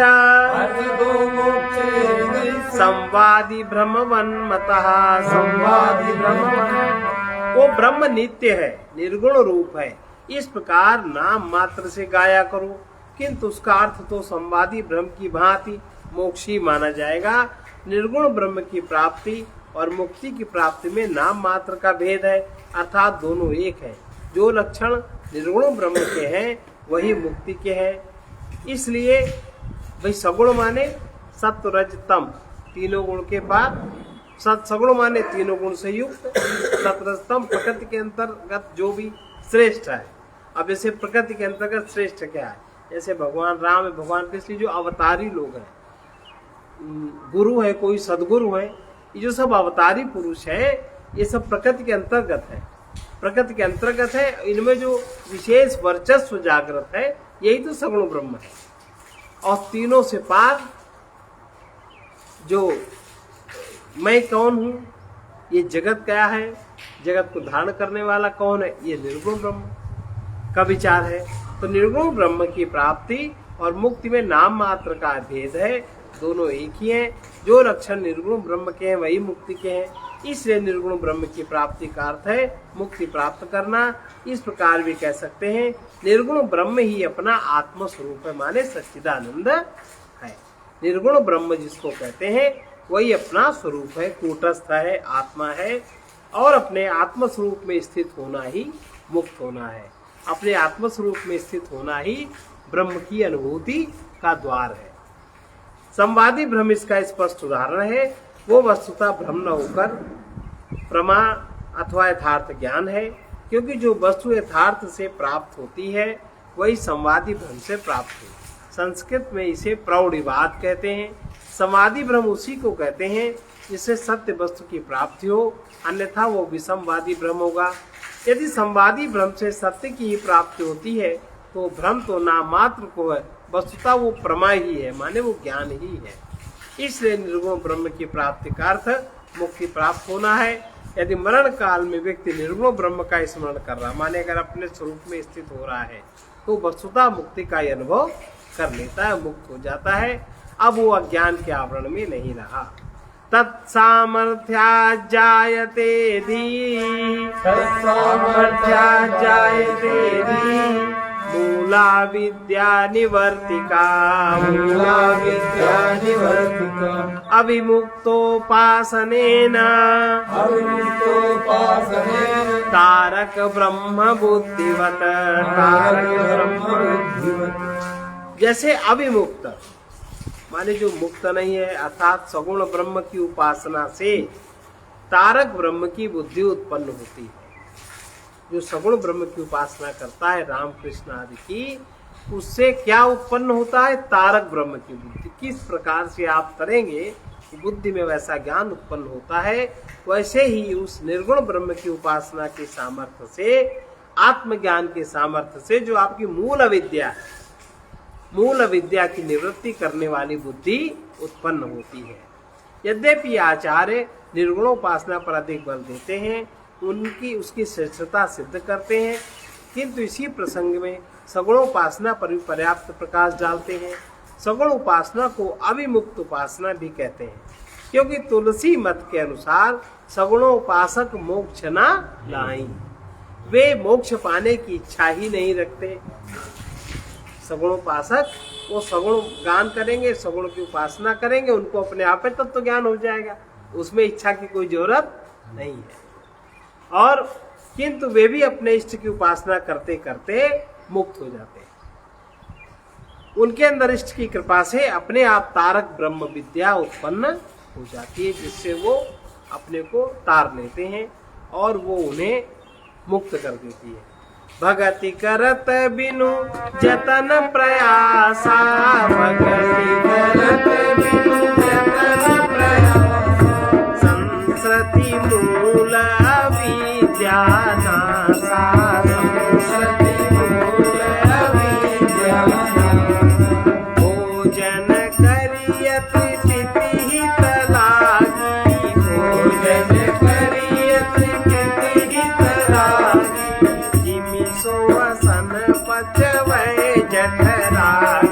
संवादी ब्रह्मवन्मतः संवादी ब्रह्मवन्। वो ब्रह्म नित्य है, निर्गुण रूप है, इस प्रकार नाम मात्र से गाया करो, किंतु उसका अर्थ तो संवादी ब्रह्म की भांति मोक्षी माना जाएगा। निर्गुण ब्रह्म की प्राप्ति और मुक्ति की प्राप्ति में नाम मात्र का भेद है, अर्थात दोनों एक है। जो लक्षण निर्गुण ब्रह्म के हैं वही मुक्ति के हैं। इसलिए भाई सगुण माने सत्व रज तम तीनों गुण के बाद, सगुण माने तीनों गुण से युक्त, सतरजतम प्रकृति के अंतर्गत जो भी श्रेष्ठ है। अब जैसे प्रकृति के अंतर्गत श्रेष्ठ क्या है, जैसे भगवान राम है, भगवान कृष्ण जो अवतारी लोग हैं, गुरु है, कोई सदगुरु है, ये जो सब अवतारी पुरुष है ये सब प्रकृति के अंतर्गत है, प्रकृति के अंतर्गत है। इनमें जो विशेष वर्चस्व जागृत है यही तो सगुण ब्रह्म है। और तीनों से पार जो मैं कौन हूँ, ये जगत क्या है, जगत को धारण करने वाला कौन है, ये निर्गुण ब्रह्म का विचार है। तो निर्गुण ब्रह्म की प्राप्ति और मुक्ति में नाम मात्र का भेद है, दोनों एक ही हैं। जो लक्षण निर्गुण ब्रह्म के हैं वही मुक्ति के हैं। इसलिए निर्गुण ब्रह्म की प्राप्ति का अर्थ है मुक्ति प्राप्त करना। इस प्रकार भी कह सकते हैं निर्गुण ब्रह्म ही अपना आत्म स्वरूप है, माने सच्चिदानंद है। निर्गुण ब्रह्म जिसको कहते हैं वही अपना स्वरूप है, कूटस्थ है, आत्मा है, और अपने आत्म स्वरूप में स्थित होना ही मुक्त होना है। अपने आत्म स्वरूप में स्थित होना ही ब्रह्म की अनुभूति का द्वार है। संवादी ब्रह्म इसका स्पष्ट उदाहरण है। वो वस्तुतः भ्रम न होकर प्रमा अथवा यथार्थ ज्ञान है, क्योंकि जो वस्तु यथार्थ से प्राप्त होती है वही संवादी भ्रम से प्राप्त है। संस्कृत में इसे प्रौढ़िवाद कहते हैं। संवादी भ्रम उसी को कहते हैं जिससे सत्य वस्तु की प्राप्ति हो, अन्यथा वो विसंवादी भ्रम होगा। यदि संवादी भ्रम से सत्य की ही प्राप्ति होती है तो भ्रम तो नाम मात्र को है, वस्तुतः वो प्रमा ही है, माने वो ज्ञान ही है। इसलिए निर्गुण ब्रह्म की प्राप्ति का अर्थ मुक्ति प्राप्त होना है। यदि मरण काल में व्यक्ति निर्गुण ब्रह्म का स्मरण कर रहा, माने अगर अपने स्वरूप में स्थित हो रहा है, तो वस्तुतः मुक्ति का अनुभव कर लेता है, मुक्त हो जाता है। अब वो अज्ञान के आवरण में नहीं रहा। तत्सामर्थ्या जायते धी, तत्सामर्थ्या जायते धी, मूला विद्या निवर्तिका, मूला विद्या निवर्तिका, अविमुक्तोपासनेन, अविमुक्तोपासनेन, तारक ब्रह्म बुद्धिवत, तारक ब्रह्म बुद्धिवत। जैसे अविमुक्त माने जो मुक्त नहीं है, अर्थात सगुण ब्रह्म की उपासना से तारक ब्रह्म की बुद्धि उत्पन्न होती है। जो सगुण ब्रह्म की उपासना करता है राम कृष्ण आदि की, उससे क्या उत्पन्न होता है, तारक ब्रह्म की बुद्धि। किस प्रकार से आप करेंगे बुद्धि में वैसा ज्ञान उत्पन्न होता है। वैसे ही उस निर्गुण ब्रह्म की उपासना के सामर्थ्य से, आत्मज्ञान के सामर्थ्य से जो आपकी मूल अविद्या है, मूल अविद्या की निवृत्ति करने वाली बुद्धि उत्पन्न होती है। यद्यपि आचार्य निर्गुणोपासना पर अधिक बल देते हैं, उसकी श्रेष्ठता सिद्ध करते हैं, किंतु इसी प्रसंग में सगुणोपासना पर भी पर्याप्त प्रकाश डालते हैं। सगुण उपासना को अविमुक्त उपासना भी कहते हैं, क्योंकि तुलसी मत के अनुसार सगुणोपासक मोक्ष न लाएं। वे मोक्ष पाने की इच्छा ही नहीं रखते। सगुणोपासक वो सगुण गान करेंगे, सगुण की उपासना करेंगे, उनको अपने आप में तत्व ज्ञान हो जाएगा, उसमें इच्छा की कोई जरूरत नहीं है। और किंतु वे भी अपने इष्ट की उपासना करते करते मुक्त हो जाते हैं। उनके अंदर इष्ट की कृपा से अपने आप तारक ब्रह्म विद्या उत्पन्न हो जाती है, जिससे वो अपने को तार लेते हैं और वो उन्हें मुक्त कर देती है। भगति करत बिनु जतन प्रयासा, भगति करत बिनु जतन प्रयासा, संसति मूल विद्या नासा, संसति मूल विद्या नासा, भोजन करियत चिति तलागी, भोजन करियत चिति तलागी, जिमि सोसन पचवै जठरागी,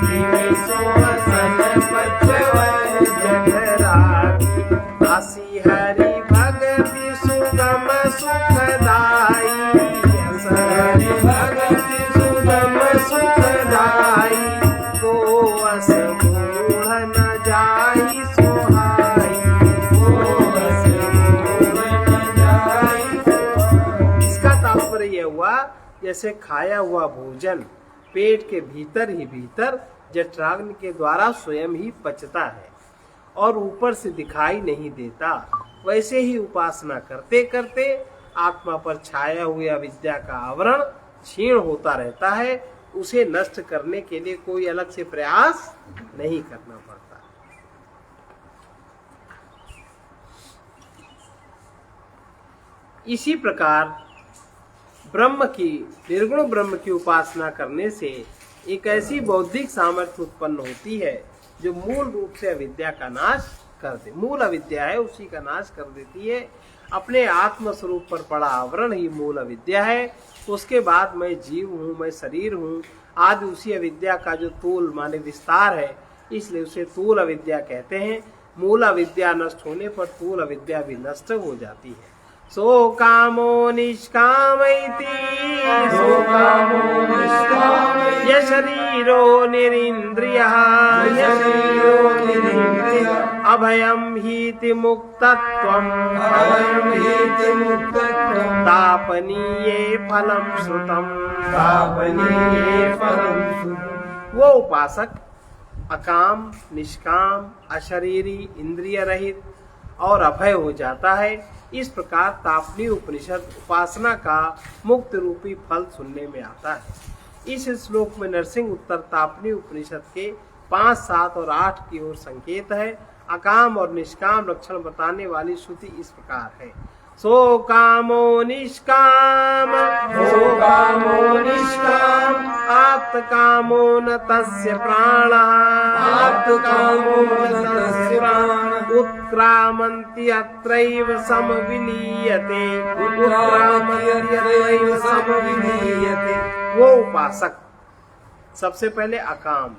जिमि सोसन पचवै जठरागी। हसी हरि भगति सुगम सुखदाई, यस हरि भगति सुगम सुखदाई, को अस मूढ़ न जाई सोहाई, को अस मूढ़ न जाई सोहाई। इसका तात्पर्य यह हुआ, जैसे खाया हुआ भोजन पेट के भीतर ही भीतर जठराग्नि के द्वारा स्वयं ही पचता है और ऊपर से दिखाई नहीं देता, वैसे ही उपासना करते करते आत्मा पर छाया हुए अविद्या का आवरण क्षीण होता रहता है। उसे नष्ट करने के लिए कोई अलग से प्रयास नहीं करना पड़ता। इसी प्रकार ब्रह्म की, निर्गुण ब्रह्म की उपासना करने से एक ऐसी बौद्धिक सामर्थ्य उत्पन्न होती है जो मूल रूप से अविद्या का नाश कर दे। मूल अविद्या है, उसी का नाश कर देती है। अपने आत्म स्वरूप पर पड़ा आवरण ही मूल अविद्या है। उसके बाद मैं जीव हूँ, मैं शरीर हूँ आदि उसी अविद्या का जो तूल माने विस्तार है, इसलिए उसे तूल अविद्या कहते हैं। मूल अविद्या नष्ट होने पर तूल अविद्या भी नष्ट हो जाती है। सो कामो निष्कामैति, सो कामो निष्कामैति, य शरीरो निरिन्द्रियः, य शरीरो निरिन्द्रियः, अभयं हीति मुक्तत्वम्, अभयं हीति मुक्तत्वम्, तापनीये फलं श्रुतम्, तापनीये फलं श्रुतम्। वो उपासक अकाम, निष्काम, अशरीरी, इंद्रिय रहित और अभय हो जाता है। इस प्रकार तापनी उपनिषद उपासना का मुक्त रूपी फल सुनने में आता है। इस श्लोक में नरसिंह उत्तर तापनी उपनिषद के 5, 7 और 8 की ओर संकेत है। अकाम और निष्काम लक्षण बताने वाली श्रुति इस प्रकार है। सो कामो निष्काम, सो कामो निष्काम, आप्त कामो न तस्य प्राणः, आप्त कामो न तस्य प्राणः, उत्क्रामन्ति अत्रैव समविलीयते, उत्क्रामन्ति अत्रैव समविलीयते। वो उपासक सबसे पहले अकाम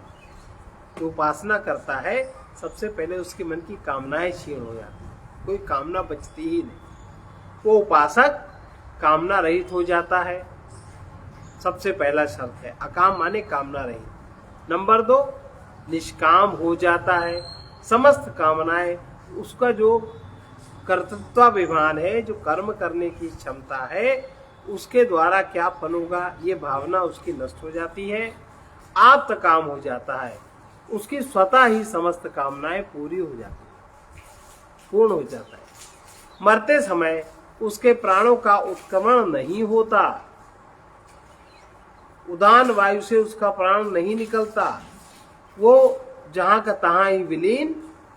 जो उपासना करता है, सबसे पहले उसके मन की कामनाएं क्षीण हो जाती, कोई कामना बचती ही नहीं। वो उपासक कामना रहित हो जाता है, सबसे पहला शर्त है। अकाम माने कामना रहित। नंबर 2 निष्काम हो जाता है। समस्त कामनाएं, उसका जो कर्तृत्वाभिमान है, जो कर्म करने की क्षमता है, उसके द्वारा क्या फल होगा ये भावना उसकी नष्ट हो जाती है। आप्त काम हो जाता है, उसकी स्वतः ही समस्त कामनाएं पूरी हो जाती है, पूर्ण हो जाता है। मरते समय उसके प्राणों का उत्क्रमण नहीं होता, उदान वायु से उसका प्राण नहीं निकलता, वो जहां का तहां ही विलीन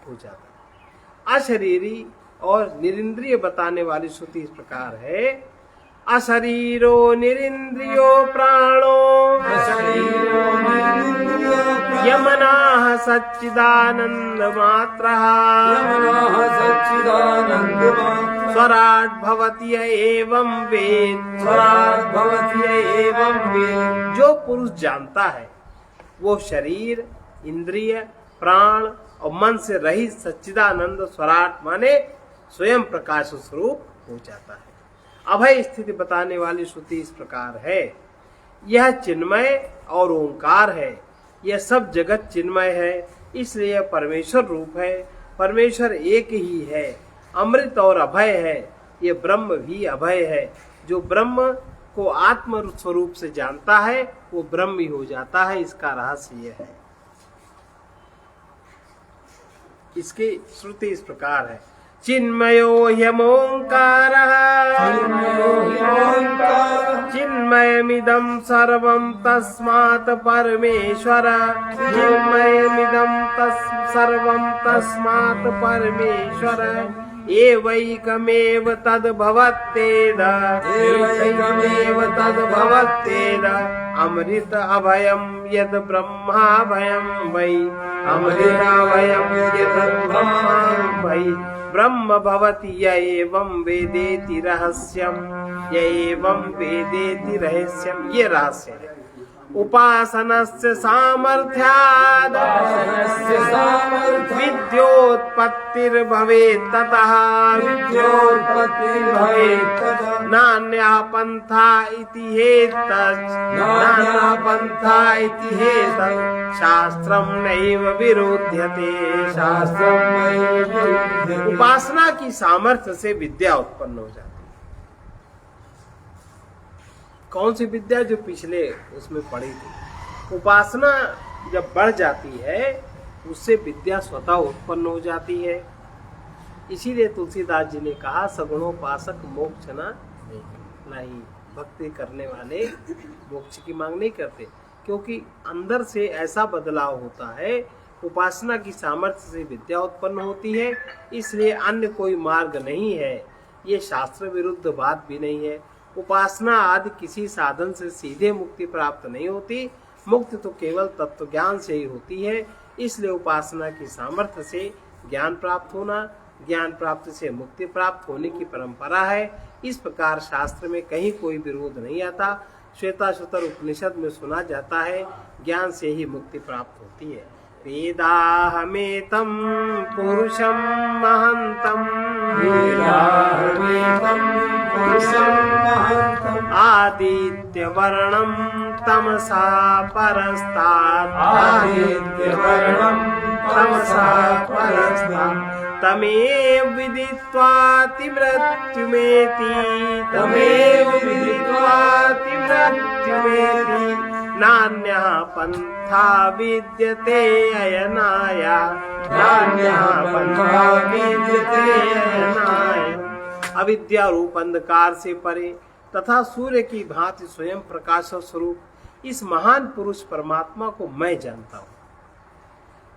हो जाता है। अशरीरी और निरिंद्रिय बताने वाली श्रुति इस प्रकार है। अशरीरो निरिंद्रियो प्राणो, अशरीरो निरिंद्रियो प्राणो, यमनाः सच्चिदानंद मात्रः, यमनाः सच्चिदानंद मात्रः, स्वराट् भवति य एवं वेद, स्वराट् भवति य एवं वेद। जो पुरुष जानता है वो शरीर, इंद्रिय, प्राण और मन से रहित सच्चिदानंद स्वराट माने स्वयं प्रकाश स्वरूप हो जाता है। अभय स्थिति बताने वाली श्रुति इस प्रकार है। यह चिन्मय और ओंकार है, यह सब जगत चिन्मय है, इसलिए यह परमेश्वर रूप है। परमेश्वर एक ही है, अमृत और अभय है। ये ब्रह्म भी अभय है। जो ब्रह्म को आत्म स्वरूप से जानता है वो ब्रह्म ही हो जाता है। इसका रहस्य यह है। इसकी श्रुति इस प्रकार है। चिन्मयो ह्यमोङ्कारः, चिन्मयमिदं सर्वं तस्मात् परमेश्वर, चिन्मयमिदं सर्वं तस्मात् परमेश्वर, एवैकमेव तद्भवत्येद, एवैकमेव तद्भवत्येद। अमृत अभयं यद् ब्रह्माभयं वै, अमृत अभयं यद् ब्रह्माभयं वै। ब्रह्म भवति य एवं वेदेति रहस्यम, य एवं वेदेति रहस्यम। ये रहस्य है। उपासनस्य सामर्थ्याद् उपासनस्य सामर्थ्यं विद्योत्पत्तिर्भवेत् ततः विद्योत्पत्तिर्भवेत् ततः नान्यः पन्था इति हेतस् नान्यः पन्था इति हेतस् शास्त्रं नैव विरोध्यते। शास्त्रं नैव विरुध्यते। उपासना की सामर्थ्य से विद्या उत्पन्न हो जाती है। कौन सी विद्या? जो पिछले उसमें पढ़ी थी। उपासना जब बढ़ जाती है उससे विद्या स्वतः उत्पन्न हो जाती है। इसीलिए तुलसीदास जी ने कहा सगुणोपासक मोक्ष न नहीं। भक्ति करने वाले मोक्ष की मांग नहीं करते, क्योंकि अंदर से ऐसा बदलाव होता है। उपासना की सामर्थ्य से विद्या उत्पन्न होती है, इसलिए अन्य कोई मार्ग नहीं है। ये शास्त्र विरुद्ध बात भी नहीं है। उपासना आदि किसी साधन से सीधे मुक्ति प्राप्त नहीं होती। मुक्ति तो केवल तत्व ज्ञान से ही होती है। इसलिए उपासना की सामर्थ्य से ज्ञान प्राप्त होना, ज्ञान प्राप्त से मुक्ति प्राप्त होने की परंपरा है। इस प्रकार शास्त्र में कहीं कोई विरोध नहीं आता। श्वेताश्वतर उपनिषद में सुना जाता है ज्ञान से ही मुक्ति प्राप्त होती है। वेदाहमेतं पुरुषं महन्तं वेदाहमेतं पुरुषं महन्तं आदित्यवर्णं तमसा परस्तात् आदित्यवर्णं तमसा परस्तात् तमेव विदित्वातिमृत्युमेति तमेव विदित्वातिमृत्युमेति नान्यः पन्था विद्यते अयनाय नान्यः पन्था विद्यते अयनाय। अविद्या रूप अंधकार से परे तथा सूर्य की भांति स्वयं प्रकाश स्वरूप इस महान पुरुष परमात्मा को मैं जानता हूँ।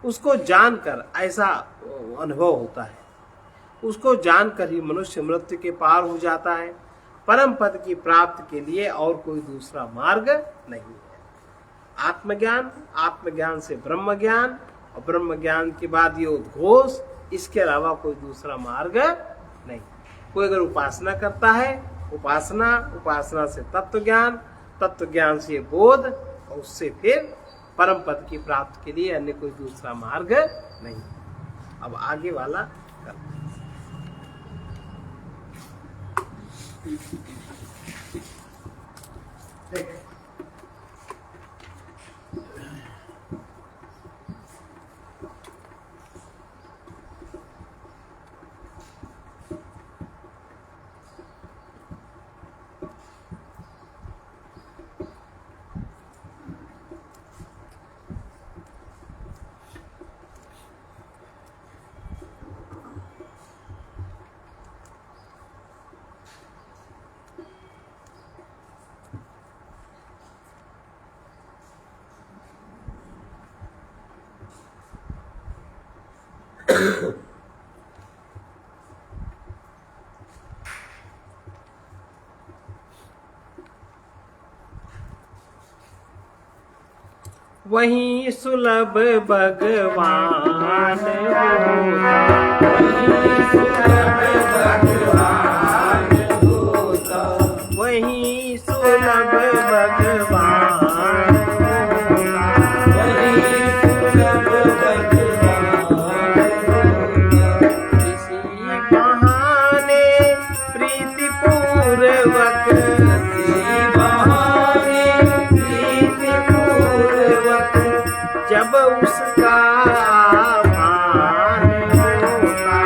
उसको जानकर ऐसा अनुभव होता है। उसको जानकर ही मनुष्य मृत्यु के पार हो जाता है। परम पद की प्राप्ति के लिए और कोई दूसरा मार्ग नहीं है। आत्मज्ञान, आत्मज्ञान से ब्रह्म ज्ञान और ब्रह्म ज्ञान के बाद ये उद्घोष, इसके अलावा कोई दूसरा मार्ग नहीं। कोई अगर उपासना करता है, उपासना से तत्व ज्ञान, तत्व ज्ञान से बोध और उससे फिर परम पद की प्राप्ति के लिए अन्य कोई दूसरा मार्ग नहीं। अब आगे वाला करते हैं। वहीं सुलभ भगवान होता, वहीं सुलभ भगवान किसी बहाने प्रीतिपूर्वक जब उसका मान होता,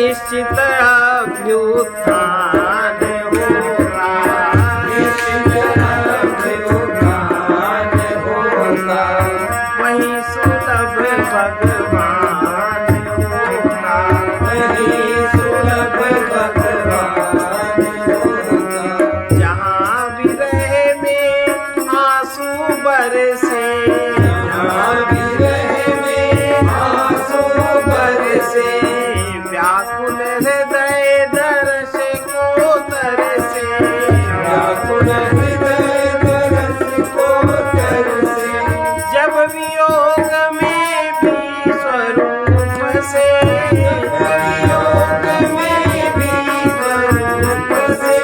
निश्चित अभ्युत्थान होगा, निश्चित अभ्युत्थान होगा, वही सुलभ भगवान होगा, वही सुलभ भगवान होगा। जहाँ विरह में आंसू बरसे, जहाँ विरह में आंसू बरसे, व्याकुल हृदय दर्श को तरसे, व्याकुल हृदय तरस को तरसे, जब वियोग में भी स्वरूप से, वियोग में भी स्वरूप से,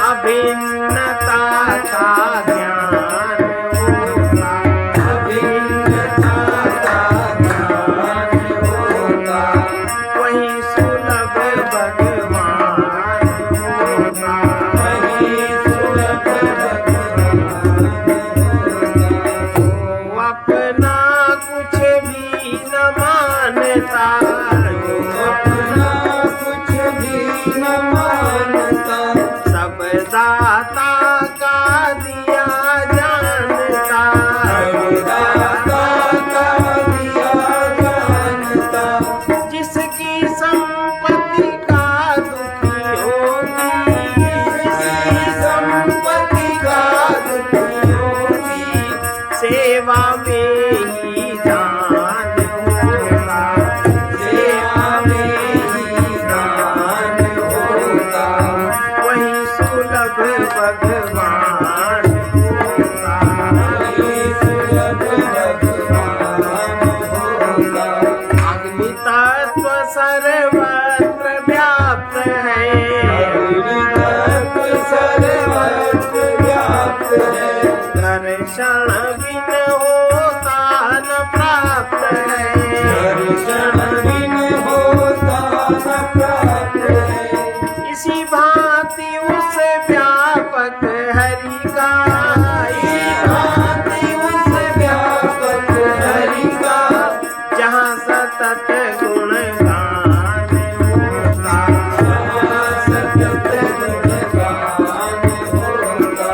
अभिन्नता का ज्ञान होगा, अभिन्नता का ज्ञान होगा, वही सुलभ भगवान होगा, वही सुलभ भगवान होगा। वो अपना कुछ भी न मानता, अपना कुछ भी न मानता, सब दाता का दिया जानता, दाता का दिया जानता, जिसकी संपत्ति का दुखी होगी, जिसकी संपत्ति का दुखी होगी, सेवा में ही दान होगा, सेवा में ही दान होगा, वही सुलभ भगवान होगा, वही सुलभ भगवान होगा। अग्नि तत्व सर्वत्र व्याप्त है, अग्नितत्व सर्वत्र व्याप्त है, दर्शन बिन होता न प्राप्त है, दर्शन बिन होता न प्राप्त है। इसी भांति उस व्यापक हरि का, इसी भांति उस व्यापक हरि का, जहाँ सतत गुणगान होगा, जहाँ सतत गुणगान होगा,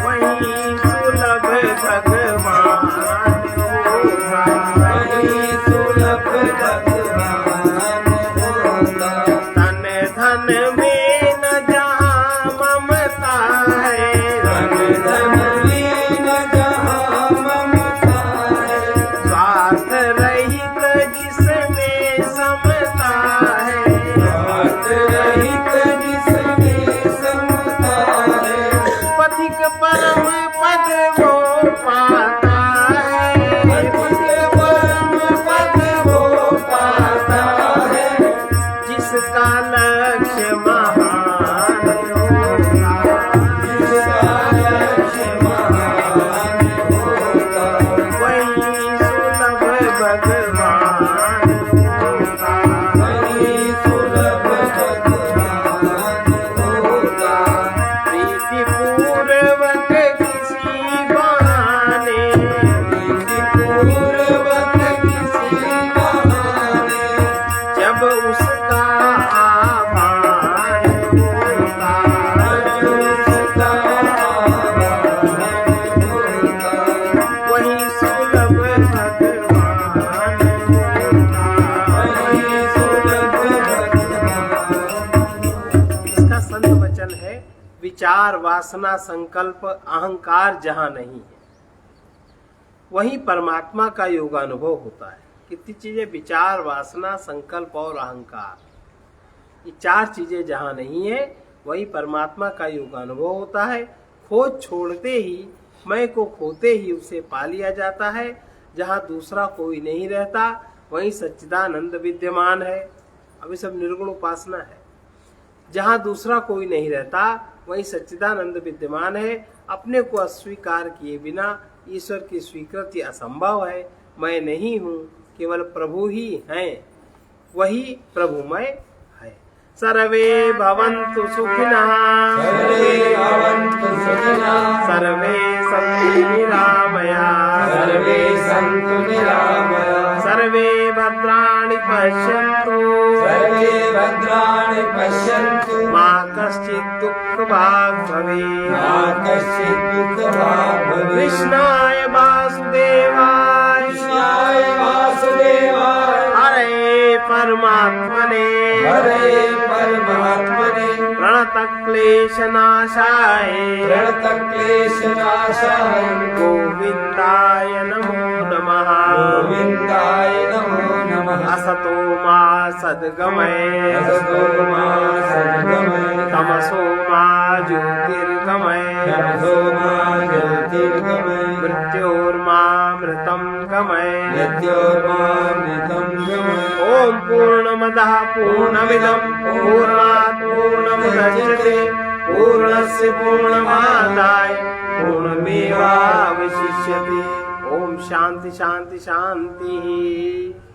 वही सुलभ भगवान होगा, वही सुलभ भगवान होगा। तन धन में न जहाँ ममता है, धन धन में न जहाँ ममता है, स्वार्थ रहित जिसमें समता है, स्वार्थ रहित जिसमें समता है, पथिक परम पद वो पाता है, पथिक परम पद वो पाता है, जिसका लक्ष्य महान होगा, जिसका लक्ष्य महान होगा, वही सुलभ भगवान होगा, वही सुलभ भगवान होगा। प्रीति पूर्वक किसी बहाने, पूर्वक किसी बहाने, जब उसका आभान होगा, उसका आभान होगा, वही सुलभ भगवान होगा, वही सुलभ भगवान। इसका संत वचन है, विचार वासना संकल्प अहंकार जहाँ नहीं है, वही परमात्मा का योगानुभव होता है। कितनी चीजें, विचार वासना संकल्प और अहंकार, ये चार चीजें जहाँ नहीं है, वही परमात्मा का योगानुभव होता है। खोज छोड़ते ही, मैं को खोते ही उसे पा लिया जाता है। जहाँ दूसरा कोई नहीं रहता, वहीं सच्चिदानंद विद्यमान है। अभी सब निर्गुण उपासना है। जहाँ दूसरा कोई नहीं रहता, वहीं सच्चिदानंद विद्यमान है। अपने को अस्वीकार किए बिना ईश्वर की स्वीकृति असंभव है। मैं नहीं हूँ, केवल प्रभु ही हैं, वही प्रभुमय है। सर्वे भवन्तु सुखिनः, सर्वे भवन्तु सुखिनः, सर्वे सन्तु निरामयाः, सर्वे सन्तु निरामयाः, सर्वे भद्राणि पश्यन्तु, सर्वे भद्राणि पश्यन्तु मा कश्चित् दुःखभाग् भवेत्। मा कश्चित् दुःखभाग् भवेत्। कृष्णाय वासुदेवाय कृष्णाय वासुदेवाय हरे परमात्मने हरे परमात्मने प्रणतक्लेशनाशाय प्रणतक्लेशनाशाय गोविन्दाय नमो नमः। गोविन्दाय नमो नमः। असतो मा सद्गमय असतो मा सद्गमय तमसो मा ज्योतिर्गमय तमसो मा ज्योतिर्गमय मृत्योर्मामृतं गमय मृत्योर्मामृतं गमय। ॐ पूर्णमदः पूर्णमिदं पूर्णात् पूर्णमुदच्यते पूर्णस्य पूर्णमादाय पूर्णमेवावशिष्यते। ॐ शान्ति शान्ति शान्तिः।